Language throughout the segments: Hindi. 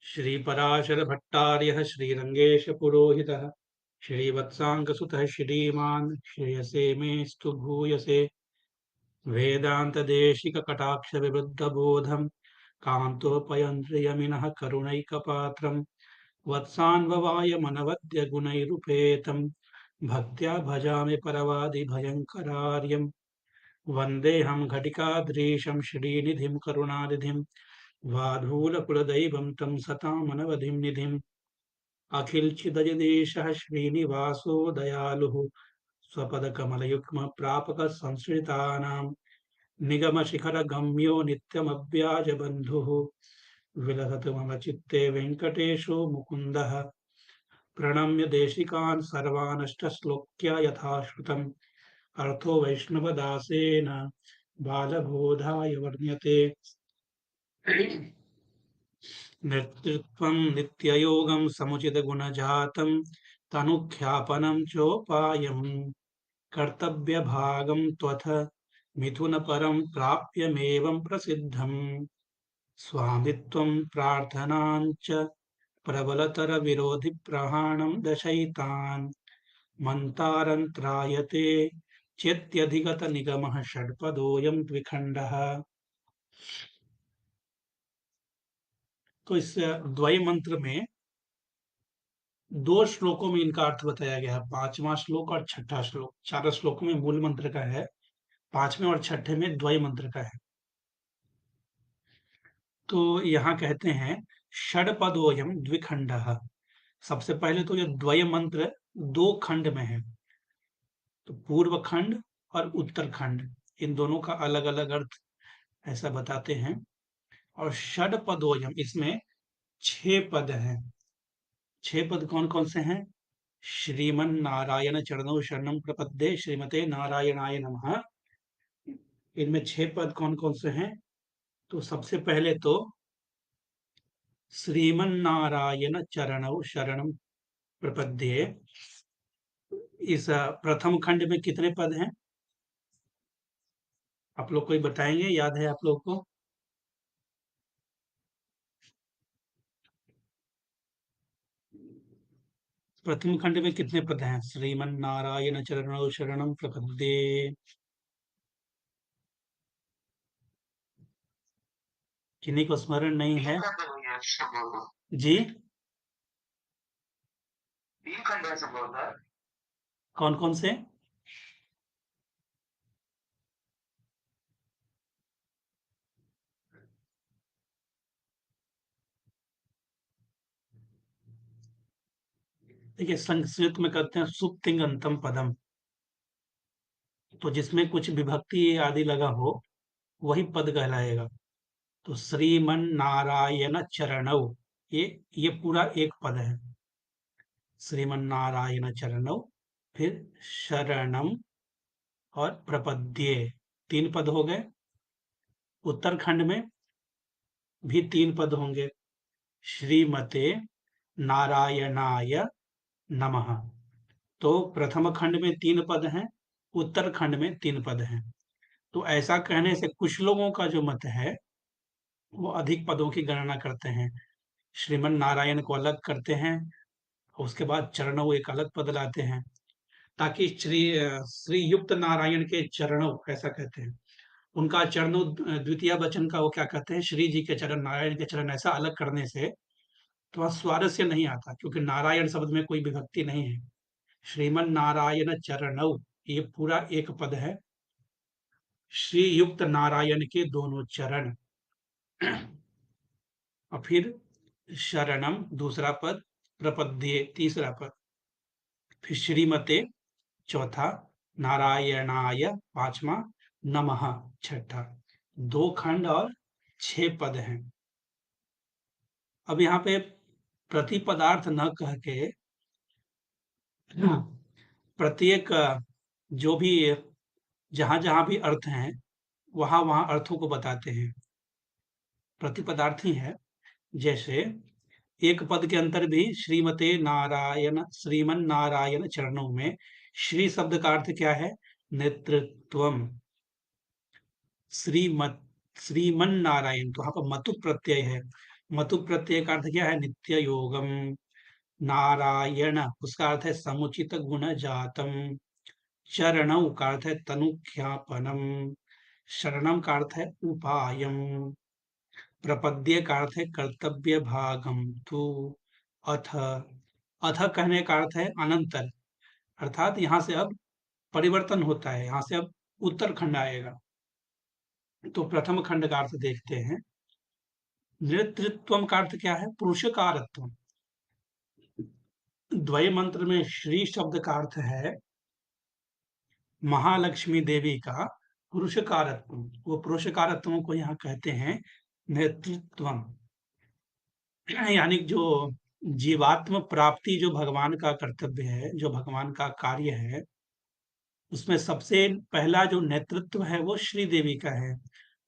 श्रीपराशर भट्टार्यः श्रीरङ्गेशपुरोहितः श्रीवत्साङ्गसुतः श्रीमान् श्रेयसे मेऽस्तु भूयसे वेदान्तदेशिककटाक्षविवृद्धबोधं कान्तोपयन्त्रियमिनः करुणैकपात्रं वत्सान्ववाय मनवद्यगुणैरुपेतं भक्त्या भजामि परवादिभयङ्करार्यं वन्देऽहं घटिकाधीशं श्रीनिधिं करुणानिधिं वाधूलकुलदैवं तं सतामनवधिं निधिम् अखिलचिदयदेशः श्रीनिवासो दयालुः स्वपदकमलयुग्मप्रापकः संश्रितानां निगमशिखरगम्यो नित्यमव्याजबन्धुः विलसतु मम चित्ते वेङ्कटेशो मुकुन्दः प्रणम्य देशिकान् सर्वानष्टश्लोक्या यथाश्रुतम् अर्थो वैष्णवदासेन बालबोधाय वर्ण्यते नेतृत्वं नित्ययोगं समुचितगुणजातं तनुख्यापनं चोपायं कर्तव्यभागं त्वथ मिथुनपरं प्राप्यमेवं प्रसिद्धम् स्वामित्वं प्रार्थनाञ्च प्रबलतरविरोधिप्रहाणं दशैतान् मन्तारन्त्रायते चेत्यधिगतनिगमः षट्पदोऽयं द्विखण्डः। तो इस द्वय मंत्र में दो श्लोकों में इनका अर्थ बताया गया है, पांचवा श्लोक और छठा श्लोक। चारों श्लोकों में मूल मंत्र का है, पांचवें और छठे में द्वय मंत्र का है। तो यहाँ कहते हैं षडपदोयम द्विखंडः। सबसे पहले तो ये द्वय मंत्र दो खंड में है, तो पूर्व खंड और उत्तर खंड, इन दोनों का अलग अलग अर्थ ऐसा बताते हैं। और षडपदोयम, इसमें 6 पद हैं। 6 पद कौन-कौन से हैं? श्रीमन्नारायण चरणौ शरणं प्रपद्ये श्रीमते नारायणाय नमः। इनमें 6 पद कौन-कौन से हैं? तो सबसे पहले तो श्रीमन्नारायण चरणौ शरणं प्रपद्ये, इस प्रथम खंड में कितने पद हैं? आप लोग कोई बताएँगे, याद है आप लोग को? प्रथम खंड में कितने पद हैं? श्रीमन्नारायण चरणौ शरणं प्रपद्ये। किन्हीं को स्मरण नहीं है? जी? 3 खंड है संभवतः। कौन-कौन से? देखिए, संस्कृत में कहते हैं सुप्तिङन्तम पदम, तो जिसमें कुछ विभक्ति आदि लगा हो वही पद कहलाएगा। तो श्रीमन्नारायण चरणौ, ये ये पूरा एक पद है। श्रीमन्नारायण चरणौ, फिर शरणम और प्रपद्ये, 3 पद हो गए। उत्तरखंड में भी 3 पद होंगे। श्रीमते नारायणाय नमः। तो प्रथम खंड में 3 पद हैं, उत्तरखंड में 3 पद हैं। तो ऐसा कहने से कुछ लोगों का जो मत है, वो अधिक पदों की गणना करते हैं। श्रीमन नारायण को अलग करते हैं, उसके बाद चरणों एक अलग पद लाते हैं, ताकि श्री युक्त नारायण के चरणों ऐसा कहते हैं। उनका चरणों द्वितीय वचन का वो क्या कहते हैं, श्री जी के चरण, नारायण के चरण, ऐसा अलग करने से थोड़ा स्वारस्य नहीं आता, क्योंकि नारायण शब्द में कोई विभक्ति नहीं है। श्रीमन नारायण चरणौ, ये पूरा एक पद है। श्री युक्त नारायण के दोनों चरण। और फिर शरणम दूसरा पद, प्रपद्ये तीसरा पद, फिर श्रीमते चौथा, नारायणाय पांचवा, नमः छठा। 2 खंड और 6 पद हैं। अब यहाँ पे प्रतिपदार्थ न कह के प्रत्येक जो भी जहाँ-जहाँ भी अर्थ हैं, वहाँ-वहाँ अर्थों को बताते हैं। प्रतिपदार्थी है, जैसे एक पद के अंतर भी श्रीमते नारायण, श्रीमन नारायण चरणों में श्री शब्द का अर्थ क्या है? नेतृत्वम। श्रीमत, श्रीमन नारायण, तो यहाँ पर मतु प्रत्यय है, मतु प्रत्यय का अर्थ क्या है? नित्य योगम। नारायण उसका अर्थ है समुचित गुण जातम। चरणौ का अर्थ है तनुख्यापनम। शरणम का अर्थ है उपायम। प्रपद्ये का अर्थ है कर्तव्य भागम तु। अथ अथ कहने का अर्थ है अनंतर, अर्थात यहाँ से अब परिवर्तन होता है, यहाँ से अब उत्तर खंड आएगा। तो प्रथम खंड का अर्थ देखते हैं। नृतृत्वम का अर्थ क्या है? पुरुषकारत्व। द्वय मंत्र में श्री शब्द का अर्थ है महालक्ष्मी देवी का पुरुषकारत्व। वो पुरुषकारत्व को यहाँ कहते हैं नेतृत्वम। यानी जो जीवात्म प्राप्ति जो भगवान का कर्तव्य है, जो भगवान का कार्य है, उसमें सबसे पहला जो नेतृत्व है वो श्री देवी का है।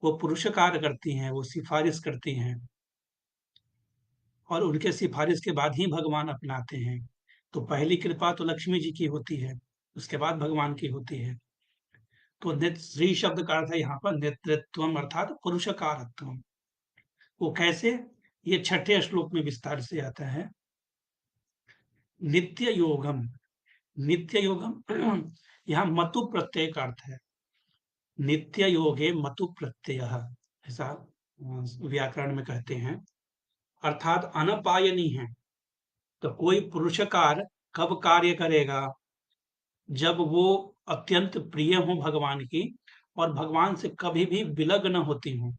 वो पुरुषकार करती हैं, वो सिफारिश करती हैं और उनके सिफारिश के बाद ही भगवान अपनाते हैं। तो पहली कृपा तो लक्ष्मी जी की होती है, उसके बाद भगवान की होती है। तो श्री शब्द का अर्थ है यहाँ पर नेतृत्वम अर्थात पुरुषकारत्वम। वो कैसे? ये छठे श्लोक में विस्तार से आता है। नित्य योगम। नित्य योगम यहाँ मतु प्रत्यय का अर्थ है। नित्य योगे मतु प्रत्यय, ऐसा व्याकरण में कहते हैं, अर्थात अनपायनी है। तो कोई पुरुषकार कब कार्य करेगा? जब वो अत्यंत प्रिय हो भगवान की और भगवान से कभी भी विलग न होती हो।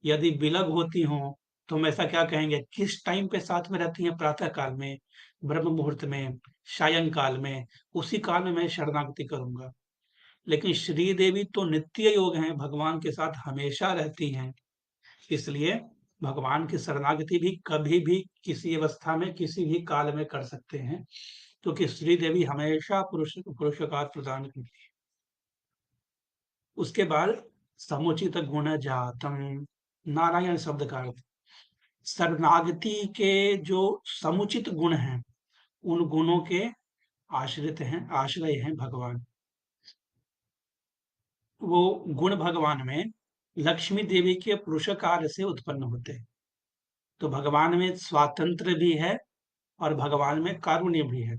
यदि विलग होती हो तो हम ऐसा क्या कहेंगे? किस टाइम पे साथ में रहती हैं? प्रातः काल में, ब्रह्म मुहूर्त में, सायं काल में, उसी काल में मैं शरणागति करूंगा। लेकिन श्री देवी तो नित्य योग हैं, भगवान के साथ हमेशा रहती हैं। इसलिए भगवान की शरणागति भी कभी भी किसी अवस्था में किसी भी काल में कर सकते हैं, क्योंकि श्री देवी हमेशा पुरुषकार प्रदान करती है। उसके बाद समुचित गुण जातम। नारायण शब्द का अर्थ शरणागति के जो समुचित गुण हैं, उन गुणों के आश्रित हैं, आश्रय हैं भगवान। वो गुण भगवान में लक्ष्मी देवी के पुरुषकार से उत्पन्न होते हैं। तो भगवान में स्वातंत्र भी है और भगवान में कारुण्य भी है।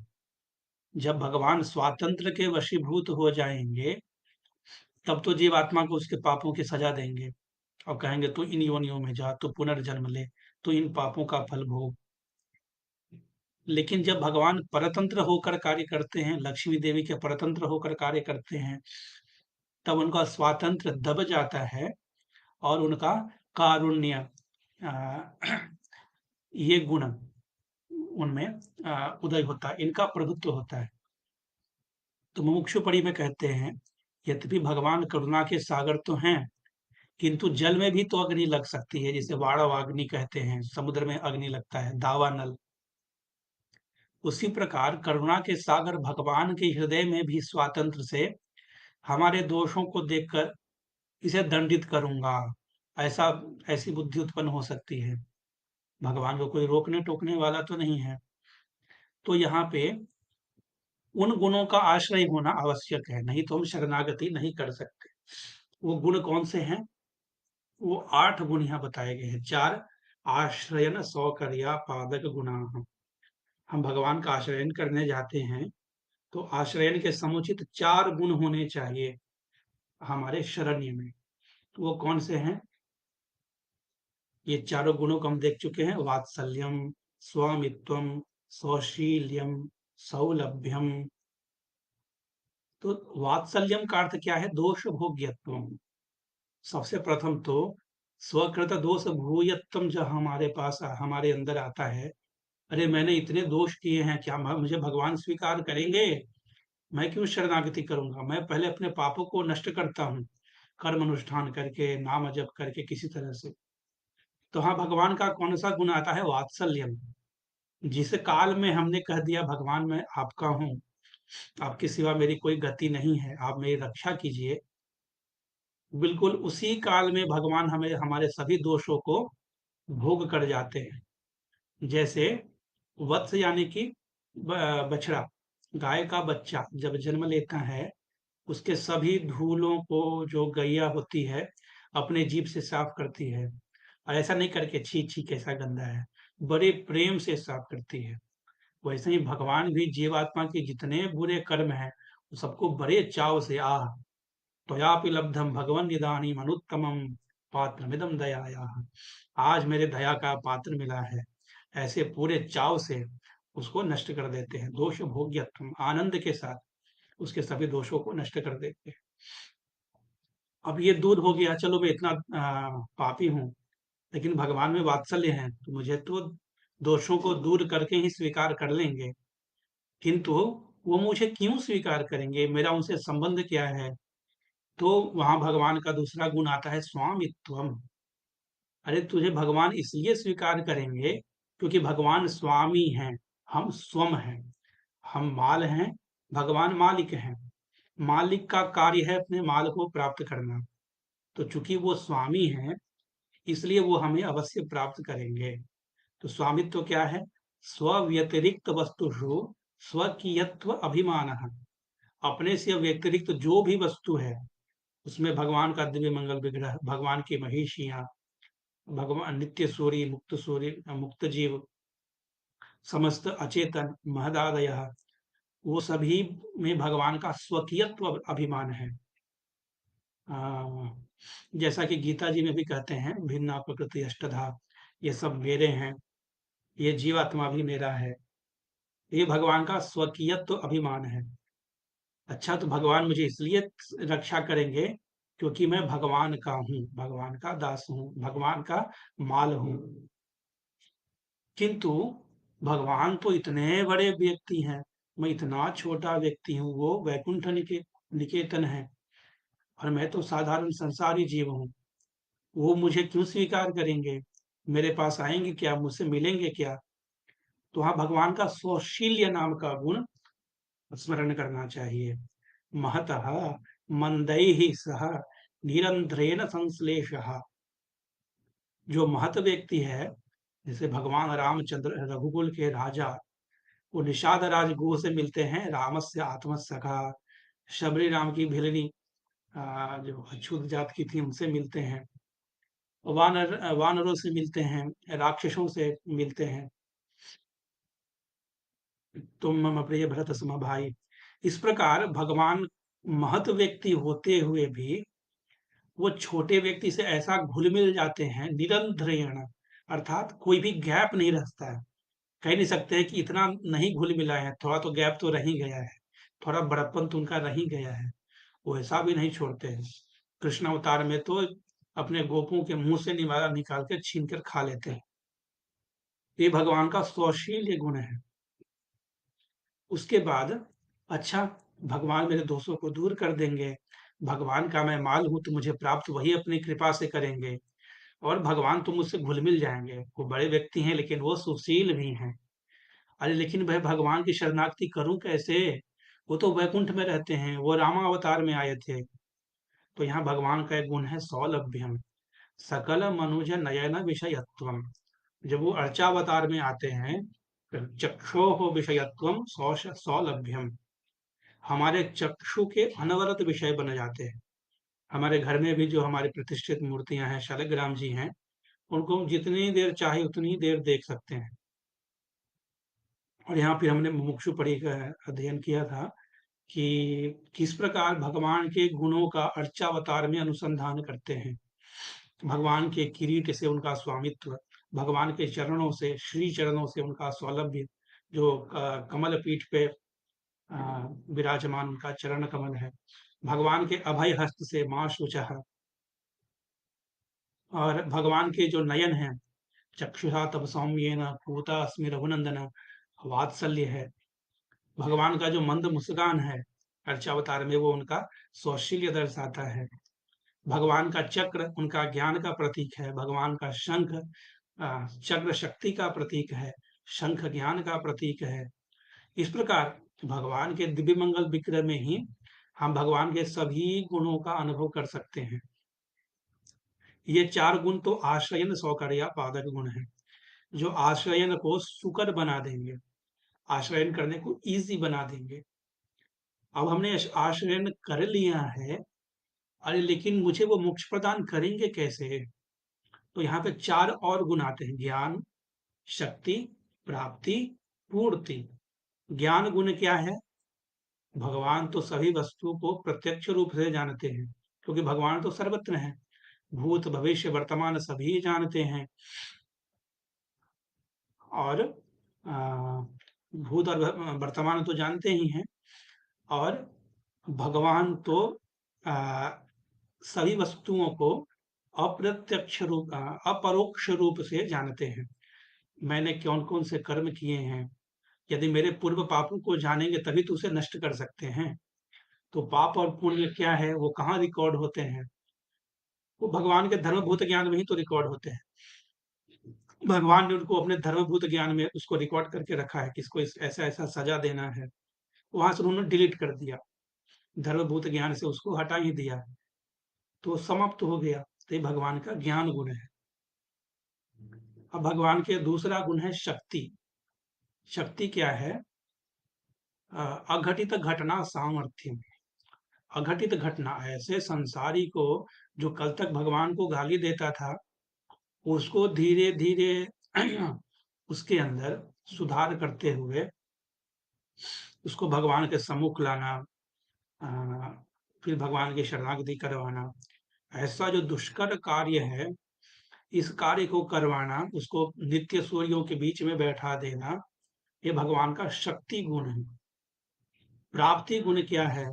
जब भगवान स्वातंत्र के वशीभूत हो जाएंगे, तब तो जीवात्मा को उसके पापों की सजा देंगे और कहेंगे तू इन योनियों में जा, तू पुनर्जन्म ले, तू इन पापों का फल भोग। लेकिन जब भगवान परतंत्र होकर कार्य करते हैं, लक्ष्मी देवी के परतंत्र होकर कार्य करते हैं, तब उनका स्वातंत्र दब जाता है और उनका कारुण्य, ये गुण उनमें उदय होता है, इनका प्रभुत्व होता है। तो मुमुक्षुपड़ी में कहते हैं, यद्यपि भगवान करुणा के सागर तो हैं, किंतु जल में भी तो अग्नि लग सकती है, जिसे वाड़व अग्नि कहते हैं। समुद्र में अग्नि लगता है, दावानल। उसी प्रकार करुणा के सागर भगवान के हृदय में भी स्वातंत्र से हमारे दोषों को देखकर इसे दंडित करूंगा, ऐसा ऐसी बुद्धि उत्पन्न हो सकती है। भगवान को कोई रोकने टोकने वाला तो नहीं है। तो यहाँ पे उन गुणों का आश्रय होना आवश्यक है, नहीं तो हम शरणागति नहीं कर सकते। वो गुण कौन से हैं? वो 8 गुण यहाँ बताए गए हैं। 4 आश्रयन सौकर्या पादक गुणा। हम भगवान का आश्रयन करने जाते हैं तो आश्रयन के समुचित 4 गुण होने चाहिए हमारे शरण्य में। तो वो कौन से हैं? ये चारों गुणों को हम देख चुके हैं। वात्सल्यम, स्वामित्वम, सौशील्यम, सौलभ्यम। तो वात्सल्यम का अर्थ क्या है? दोष भोग्यत्वम। सबसे प्रथम तो स्वकृत दोष भूयत्वम जब हमारे पास हमारे अंदर आता है, अरे मैंने इतने दोष किए हैं, क्या मुझे भगवान स्वीकार करेंगे? मैं क्यों शरणागति करूंगा? मैं पहले अपने पापों को नष्ट करता हूँ, कर्म अनुष्ठान करके, नाम जप करके, किसी तरह से। तो हाँ, भगवान का कौन सा गुण आता है? वात्सल्यम। जिस काल में हमने कह दिया भगवान मैं आपका हूँ, आपके सिवा मेरी कोई गति नहीं है, आप मेरी रक्षा कीजिए, बिल्कुल उसी काल में भगवान हमें हमारे सभी दोषों को भोग कर जाते हैं। जैसे वत्स यानी कि बछड़ा, गाय का बच्चा जब जन्म लेता है, उसके सभी धूलों को जो गैया होती है अपने जीभ से साफ करती है, और ऐसा नहीं करके छी छी कैसा गंदा है, बड़े प्रेम से साफ करती है। वैसे ही भगवान भी जीवात्मा के जितने बुरे कर्म हैं, वो सबको बड़े चाव से आह त्वयापि लब्धम भगवन् इदानीम अनुत्तमम पात्रमिदं दयायाः। आज मेरे दया का पात्र मिला है, ऐसे पूरे चाव से उसको नष्ट कर देते हैं। दोष भोग्यत्वम, आनंद के साथ उसके सभी दोषों को नष्ट कर देते हैं। अब ये दूर हो गया, चलो मैं इतना पापी हूँ, लेकिन भगवान में वात्सल्य है, तो मुझे तो दोषों को दूर करके ही स्वीकार कर लेंगे। किंतु वो मुझे क्यों स्वीकार करेंगे? मेरा उनसे संबंध क्या है? तो वहाँ भगवान का दूसरा गुण आता है स्वामित्वम। अरे तुझे भगवान इसलिए स्वीकार करेंगे क्योंकि भगवान स्वामी हैं, हम स्वम हैं। हम माल हैं, भगवान मालिक हैं। मालिक का कार्य है अपने माल को प्राप्त करना। तो चूंकि वो स्वामी हैं, इसलिए वो हमें अवश्य प्राप्त करेंगे। तो स्वामित्व क्या है? स्व-व्यतिरिक्त वस्तुषु स्वकीयत्व अभिमानः। अपने से व्यतिरिक्त जो भी वस्तु है, उसमें भगवान का दिव्य मंगल विग्रह, भगवान की महिषियाँ, भगवान नित्य सूर्य, मुक्त जीव, समस्त अचेतन, महदादयः, वो सभी में भगवान का स्वकीयत्व अभिमान है। अ, जैसा कि गीता जी में भी कहते हैं, भिन्ना प्रकृति अष्टधा, ये सब मेरे हैं, ये जीवात्मा भी मेरा है। ये भगवान का स्वकीयत्व अभिमान है। अच्छा, तो भगवान मुझे इसलिए रक्षा करेंगे क्योंकि मैं भगवान का हूँ, भगवान का दास हूँ, भगवान का माल हूँ। किंतु भगवान तो इतने बड़े व्यक्ति हैं, मैं इतना छोटा व्यक्ति हूँ, वो वैकुंठ निकेतन है और मैं तो साधारण संसारी जीव हूँ। वो मुझे क्यों स्वीकार करेंगे? मेरे पास आएंगे क्या? मुझसे मिलेंगे क्या? तो वहाँ भगवान का सौशील्य नाम का गुण स्मरण करना चाहिए। महतः मंदैः सह निरंतरेण संश्लेषः। जो महत व्यक्ति है, जैसे भगवान रामचंद्र रघुकुल के राजा, वो निषाद राजगुह से मिलते हैं, रामस्य आत्मसखा, शबरी राम की भिलनी, जो अछूत जात की थी, उनसे मिलते हैं, वानरों से मिलते हैं, राक्षसों से मिलते हैं। तुम मम प्रिय भरत सम भाई। इस प्रकार भगवान महत व्यक्ति होते हुए भी वो छोटे व्यक्ति से ऐसा घुल मिल जाते हैं निरंतरेण, अर्थात कोई भी गैप नहीं रहता है। कह नहीं सकते हैं कि इतना नहीं घुल मिला है, थोड़ा तो गैप तो रह ही गया है, थोड़ा बड़प्पन तो उनका रह ही गया है। वो ऐसा भी नहीं छोड़ते हैं। कृष्ण अवतार में तो अपने गोपों के मुंह से निवाला निकाल कर छीन कर खा लेते हैं। ये भगवान का स्वशील गुण है। उसके बाद अच्छा, भगवान मेरे दोषों को दूर कर देंगे, भगवान का मैं माल हूं तो मुझे प्राप्त वही अपनी कृपा से करेंगे, और भगवान तो मुझसे घुल मिल जाएंगे। वो बड़े व्यक्ति हैं लेकिन वो सुशील भी हैं। अरे लेकिन भाई भगवान की शरणागति करूं कैसे? वो तो वैकुंठ में रहते हैं, वो रामावतार में आए थे। तो यहाँ भगवान का एक गुण है सौलभ्यम, सकल मनुज नयन विषयत्वम। जब वो अर्चावतार में आते हैं, चक्षो विषयत्वम सौलभ्यम, हमारे चक्षु के अनवरत विषय बन जाते हैं। हमारे घर में भी जो हमारी प्रतिष्ठित मूर्तियां हैं, शालिग्राम जी हैं, उनको हम जितनी देर चाहे उतनी देर देख सकते हैं। और यहाँ फिर हमने मुमुक्षु पढ़ी का अध्ययन किया था कि किस प्रकार भगवान के गुणों का अर्चावतार में अनुसंधान करते हैं। भगवान के किरीट से उनका स्वामित्व, भगवान के चरणों से, श्री चरणों से उनका सौलभ्य, जो कमल पीठ पे विराजमान उनका चरण कमल है, भगवान के अभय हस्त से माँ शुचः, और भगवान के जो नयन हैं, चक्षुषा तब सौम्येन पूता अस्मि रघुनंदन, वात्सल्य है। भगवान का जो मंद मुस्कान है अर्चावतार में, वो उनका सौशील्य दर्शाता है। भगवान का चक्र उनका ज्ञान का प्रतीक है। भगवान का शंख चक्र शक्ति का प्रतीक है, शंख ज्ञान का प्रतीक है। इस प्रकार भगवान के दिव्य मंगल विग्रह में ही हम भगवान के सभी गुणों का अनुभव कर सकते हैं। ये चार गुण तो आश्रयन सौकर्या पादक गुण है, जो आश्रयन को सुकर बना देंगे, आश्रयन करने को इजी बना देंगे। अब हमने आश्रयन कर लिया है, अरे लेकिन मुझे वो मोक्ष प्रदान करेंगे कैसे? तो यहाँ पे 4 और गुण आते हैं, ज्ञान, शक्ति, प्राप्ति, पूर्ति। ज्ञान गुण क्या है? भगवान तो सभी वस्तुओं को प्रत्यक्ष रूप से जानते हैं, क्योंकि भगवान तो सर्वत्र हैं। भूत, भविष्य, वर्तमान सभी जानते हैं। और भूत और वर्तमान तो जानते ही हैं, और भगवान तो आ, सभी वस्तुओं को अपरोक्ष रूप से जानते हैं। मैंने कौन-कौन से कर्म किए हैं, यदि मेरे पूर्व पापों को जानेंगे तभी तो उसे नष्ट कर सकते हैं। तो पाप और पुण्य क्या है, वो कहाँ रिकॉर्ड होते हैं? वो भगवान के धर्मभूत ज्ञान में ही तो रिकॉर्ड होते हैं। भगवान ने उनको अपने धर्मभूत ज्ञान में उसको रिकॉर्ड करके रखा है कि इसको ऐसा-ऐसा सज़ा देना है। वहाँ से उन्होंने डिलीट कर दिया। धर्मभूत ज्ञान से उसको हटा ही दिया। तो समाप्त हो गया। तो ये भगवान का ज्ञान गुण है। अब भगवान के दूसरा गुण है शक्ति। शक्ति क्या है? अघटित घटना सामर्थ्य। अघटित घटना, ऐसे संसारी को जो कल तक भगवान को गाली देता था, उसको धीरे-धीरे उसके अंदर सुधार करते हुए उसको भगवान के सम्मुख लाना, अ, फिर भगवान की शरणागति करवाना। ऐसा जो दुष्कर कार्य है, इस कार्य को करवाना, उसको नित्य सूर्यों के बीच में बैठा देना, ये भगवान का शक्ति गुण है। प्राप्ति गुण क्या है?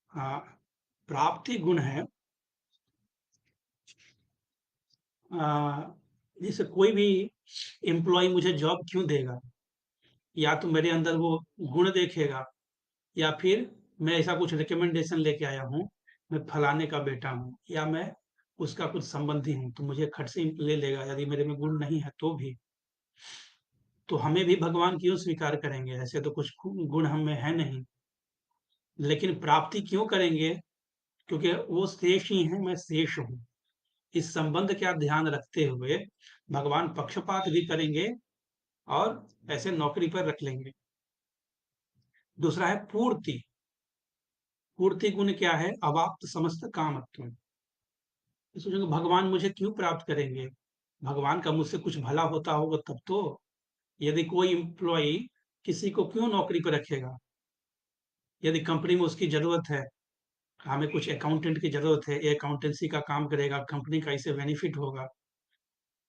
हाँ, प्राप्ति गुण है, जैसे कोई भी एम्प्लॉय मुझे जॉब क्यों देगा? या तो मेरे अंदर वो गुण देखेगा, या फिर मैं ऐसा कुछ रिकमेंडेशन लेके आया हूँ, मैं फलाने का बेटा हूँ, या मैं उसका कुछ संबंधी हूँ, तो मुझे खट से ले लेगा, यदि मेरे में गुण नहीं है तो भी। तो हमें भी भगवान क्यों स्वीकार करेंगे? ऐसे तो कुछ गुण हम में है नहीं। लेकिन प्राप्ति क्यों करेंगे? क्योंकि वो शेष ही हैं, मैं शेष हूँ। इस संबंध का ध्यान रखते हुए भगवान पक्षपात भी करेंगे और ऐसे नौकरी पर रख लेंगे। दूसरा है पूर्ति। पूर्ति गुण क्या है? अवाप्त समस्त कामत्व। तो सोचेंगे भगवान मुझे क्यों प्राप्त करेंगे? भगवान का मुझसे कुछ भला होता होगा तब तो। यदि कोई एम्प्लॉई किसी को क्यों नौकरी पर रखेगा? यदि कंपनी में उसकी ज़रूरत है, हमें कुछ अकाउंटेंट की ज़रूरत है, ये अकाउंटेंसी का काम करेगा, कंपनी का इससे बेनिफिट होगा।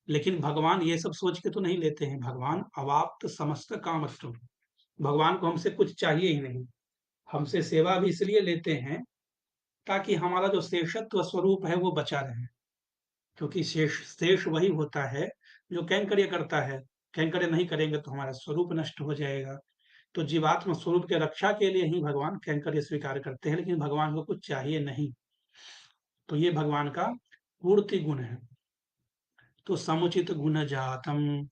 लेकिन भगवान ये सब सोच के तो नहीं लेते हैं। भगवान अवाप्त समस्त कामस्तु। भगवान को हमसे कुछ चाहिए ही नहीं। हमसे सेवा भी इसलिए लेते हैं ताकि हमारा जो शेषत्व स्वरूप है वो बचा रहे। क्योंकि शेष शेष वही होता है जो कैंकर्य करता है। कैंकर्य नहीं करेंगे तो हमारा स्वरूप नष्ट हो जाएगा। तो जीवात्म स्वरूप के रक्षा के लिए ही भगवान कैंकर्य स्वीकार करते हैं, लेकिन भगवान को कुछ चाहिए नहीं। तो ये भगवान का पूर्ति गुण है। तो समुचित गुण जातम,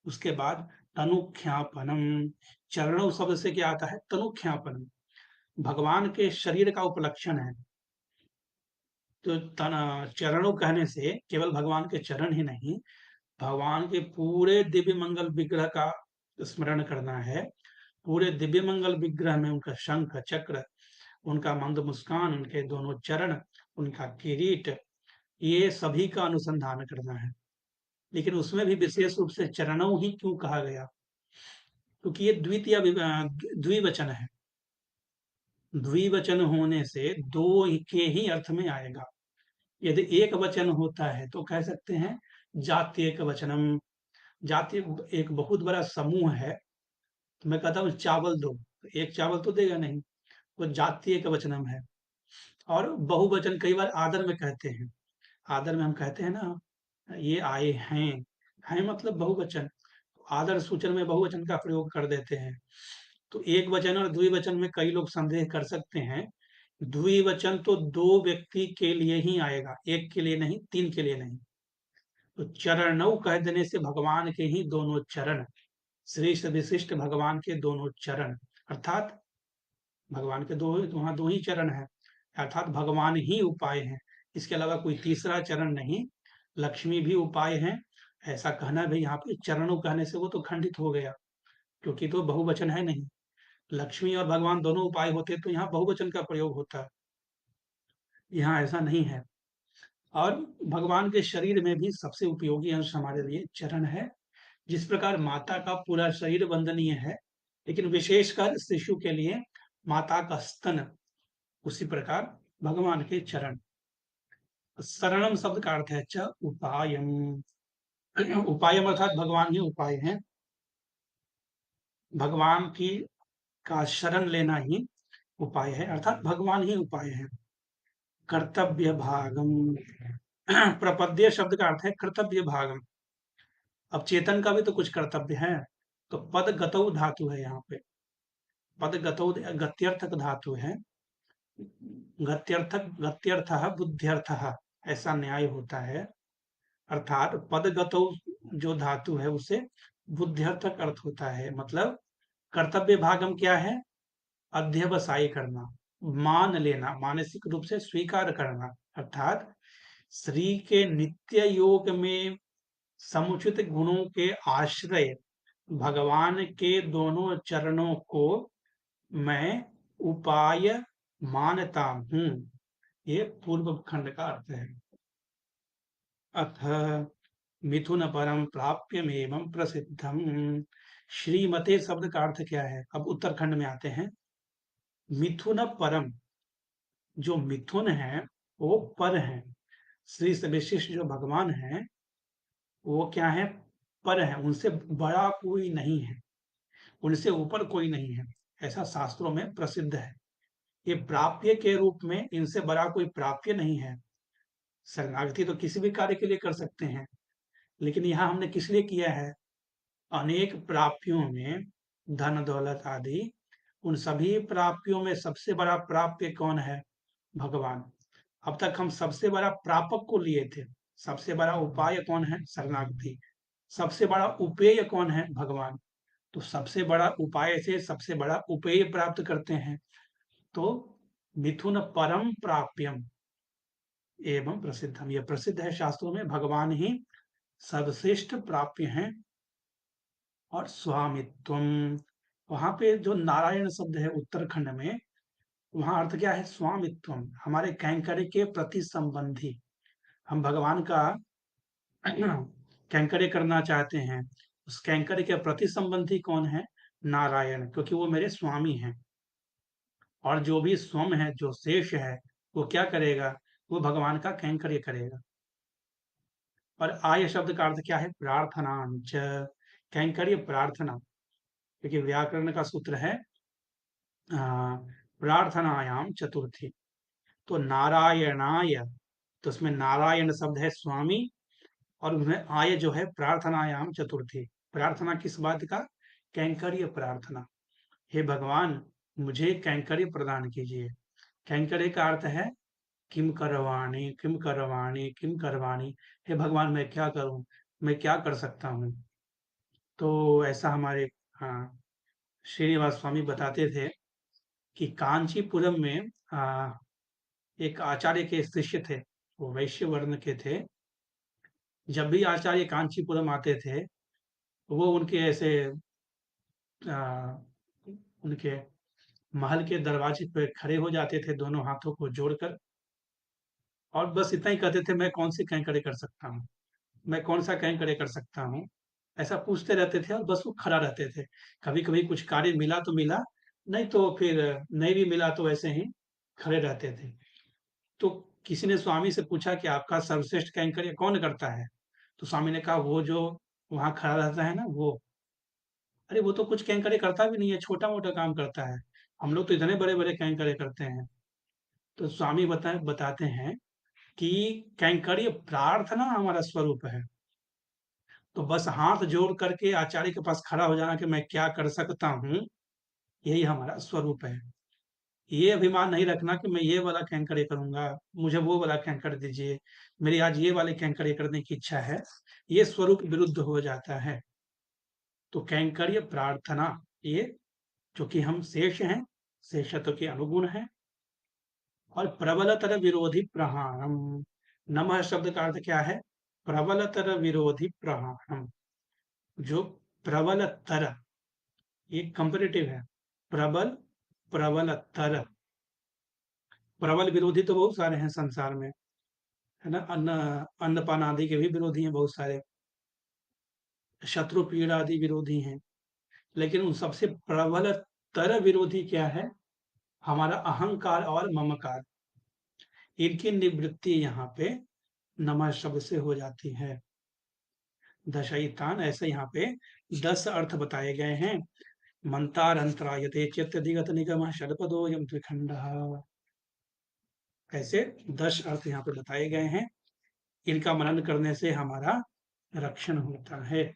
उसके बाद तनुख्यापनम। चरणों शब्द से क्या आता है? तनुख्यापनम, भगवान के शरीर का उपलक्षण है। तो चरणों कहने से केवल भगवान के चरण ही नहीं, भगवान के पूरे दिव्य मंगल विग्रह का स्मरण करना है। पूरे दिव्य मंगल विग्रह में उनका शंख चक्र, उनका मंद मुस्कान, उनके दोनों चरण, उनका किरीट, ये सभी का अनुसंधान करना है। लेकिन उसमें भी विशेष रूप से चरणों ही क्यों कहा गया? क्योंकि ये द्विवचन है। द्विवचन होने से दो के ही अर्थ में आएगा। यदि एक वचन होता है तो कह सकते हैं जात्येक वचनम। जाति एक बहुत बड़ा समूह है, तो मैं कहता हूँ चावल दो, तो एक चावल तो देगा नहीं, वो जात्येक वचनम है। और बहुवचन कई बार आदर में कहते हैं। आदर में हम कहते हैं ना, ये आए हैं, हैं मतलब बहुवचन। आदर सूचन में बहुवचन का प्रयोग कर देते हैं। तो एक वचन और द्विवचन में कई लोग संदेह कर सकते हैं। द्विवचन तो दो व्यक्ति के लिए ही आएगा, एक के लिए नहीं, तीन के लिए नहीं। तो चरणों कह देने से भगवान के ही दोनों चरण, श्रेष्ठ विशिष्ट भगवान के दोनों चरण, अर्थात भगवान के दो, वहां दो ही चरण हैं, अर्थात भगवान ही उपाय हैं। इसके अलावा कोई तीसरा चरण नहीं। लक्ष्मी भी उपाय हैं, ऐसा कहना भी यहाँ पे चरणों कहने से वो तो खंडित हो गया, क्योंकि तो बहुवचन है नहीं। लक्ष्मी और भगवान दोनों उपाय होते तो यहाँ बहुवचन का प्रयोग होता। यहाँ ऐसा नहीं है। और भगवान के शरीर में भी सबसे उपयोगी अंश हमारे लिए चरण है। जिस प्रकार माता का पूरा शरीर वंदनीय है, लेकिन विशेषकर शिशु के लिए माता का स्तन, उसी प्रकार भगवान के चरण। शरणम शब्द का अर्थ है च उपायम। उपायम अर्थात भगवान ही उपाय है। भगवान की का शरण लेना ही उपाय है, अर्थात भगवान ही उपाय है। कर्तव्य भागम। प्रपद्य शब्द का अर्थ है कर्तव्य भागम। अब चेतन का भी तो कुछ कर्तव्य है, तो पद गतौ धातु है यहाँ पे। पद गतौ गत्यर्थक धातु है। गत्यर्थक गत्यर्थः बुद्ध्यर्थः, ऐसा न्याय होता है। अर्थात पद गतौ जो धातु है उसे बुद्ध्यर्थक अर्थ होता है। मतलब कर्तव्य भागम क्या है? अध्यवसाय करना, मान लेना, मानसिक रूप से स्वीकार करना। अर्थात श्री के नित्य योग में समुचित गुणों के आश्रय भगवान के दोनों चरणों को मैं उपाय मानता हूँ। ये पूर्व खंड का अर्थ है। अथ मिथुन परम प्राप्यमेवं प्रसिद्धम। श्रीमते शब्द का अर्थ क्या है? अब उत्तरखंड में आते हैं। मिथुन परम, जो मिथुन है वो पर है। श्री से विशिष्ट जो भगवान है वो क्या है? पर है, उनसे बड़ा कोई नहीं है, उनसे ऊपर कोई नहीं है, ऐसा शास्त्रों में प्रसिद्ध है। ये प्राप्य के रूप में इनसे बड़ा कोई प्राप्य नहीं है। शरणागति तो किसी भी कार्य के लिए कर सकते हैं, लेकिन यहाँ हमने किस लिए किया है? अनेक प्राप्यों में धन दौलत आदि, उन सभी प्राप्यों में सबसे बड़ा प्राप्य कौन है? भगवान। अब तक हम सबसे बड़ा प्रापक को लिए थे, सबसे बड़ा उपाय कौन है? शरणागति। सबसे बड़ा उपेय कौन है? भगवान। तो सबसे बड़ा उपाय से सबसे बड़ा उपेय प्राप्त करते हैं। तो मिथुन परम प्राप्यम एवं प्रसिद्धम, यह प्रसिद्ध है शास्त्रों में, भगवान ही सर्वश्रेष्ठ प्राप्य हैं। और स्वामित्वम, वहां पे जो नारायण शब्द है उत्तराखंड में, वहां अर्थ क्या है? स्वामित्वम, हमारे कैंकर्य के प्रति संबंधी। हम भगवान का कैंकर्य करना चाहते हैं, उस कैंकर्य के प्रति संबंधी कौन है? नारायण, क्योंकि वो मेरे स्वामी हैं। और जो भी स्वम है, जो शेष है, वो क्या करेगा? वो भगवान का कैंकर्य करेगा। और आय शब्द का अर्थ क्या है? प्रार्थनांच, कैंकर्य प्रार्थना, क्योंकि व्याकरण का सूत्र है प्रार्थनायाम चतुर्थी। तो नारायणाय, तो उसमें नारायण शब्द है स्वामी, और उसमें आय जो है प्रार्थनायाम चतुर्थी। प्रार्थना किस बात का? कैंकर्य प्रार्थना। हे भगवान, मुझे कैंकर्य प्रदान कीजिए। कैंकर्य का अर्थ है किम करवाणी, किम करवाणी, किम करवाणी। हे भगवान, मैं क्या करूं, मैं क्या कर सकता हूँ? तो ऐसा हमारे हाँ, श्रीनिवास स्वामी बताते थे कि कांचीपुरम में एक आचार्य के शिष्य थे, वो वैश्य वर्ण के थे। जब भी आचार्य कांचीपुरम आते थे, वो उनके ऐसे आ, उनके महल के दरवाजे पे खड़े हो जाते थे, दोनों हाथों को जोड़कर, और बस इतना ही कहते थे, मैं कौन सी कैंकड़े कर सकता हूँ, मैं कौन सा कैंकड़े कर सकता हूँ। ऐसा पूछते रहते थे और बस वो खड़ा रहते थे। कभी कभी कुछ कार्य मिला तो मिला, नहीं तो फिर नहीं भी मिला तो ऐसे ही खड़े रहते थे। तो किसी ने स्वामी से पूछा कि आपका सर्वश्रेष्ठ कैंकर्य कौन करता है? तो स्वामी ने कहा वो जो वहां खड़ा रहता है ना वो। अरे वो तो कुछ कैंकर्य करता भी नहीं है, छोटा मोटा काम करता है, हम लोग तो इतने बड़े बड़े कैंकर्य करते हैं। तो स्वामी बताते हैं कि कैंकर्य प्रार्थना हमारा स्वरूप है। तो बस हाथ जोड़ करके आचार्य के पास खड़ा हो जाना कि मैं क्या कर सकता हूँ, यही हमारा स्वरूप है। ये अभिमान नहीं रखना कि मैं ये वाला कैंकर्य करूंगा, मुझे वो वाला कैंकर दीजिए, मेरी आज ये वाले कैंकर्य करने की इच्छा है, ये स्वरूप विरुद्ध हो जाता है। तो कैंकर्य प्रार्थना, ये चूंकि हम शेष हैं, शेषत्व के अनुगुण हैं। और प्रबलतर विरोधी प्रहारम, नमः शब्द का अर्थ क्या है? प्रबलतर विरोधी प्रहारम। जो प्रबलतर, ये कंपेरेटिव है। प्रबल, प्रबलतर, प्रबल विरोधी तो बहुत सारे हैं संसार में, है ना? अन्नपान आदि के भी विरोधी हैं बहुत सारे। शत्रु पीड़ा आदि विरोधी हैं। लेकिन उन सबसे प्रबलतर विरोधी क्या है? हमारा अहंकार और ममकार। इनकी निवृत्ति यहाँ पे नमः शब्द से हो जाती है। दशैतान, ऐसे यहाँ पे 10 अर्थ बताए गए हैं। मंतारंतरायते चेत्यधिगत निगमः षट्पदोऽयं द्विखंडः। ऐसे 10 अर्थ यहाँ पे बताए गए हैं। इनका मनन करने से हमारा रक्षण होता है।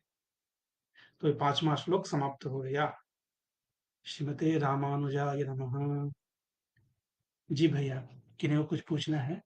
तो ये 5वां श्लोक समाप्त हो गया। श्रीमते रामानुजाय नमः। जी भैया, किन्हीं को कुछ पूछना है?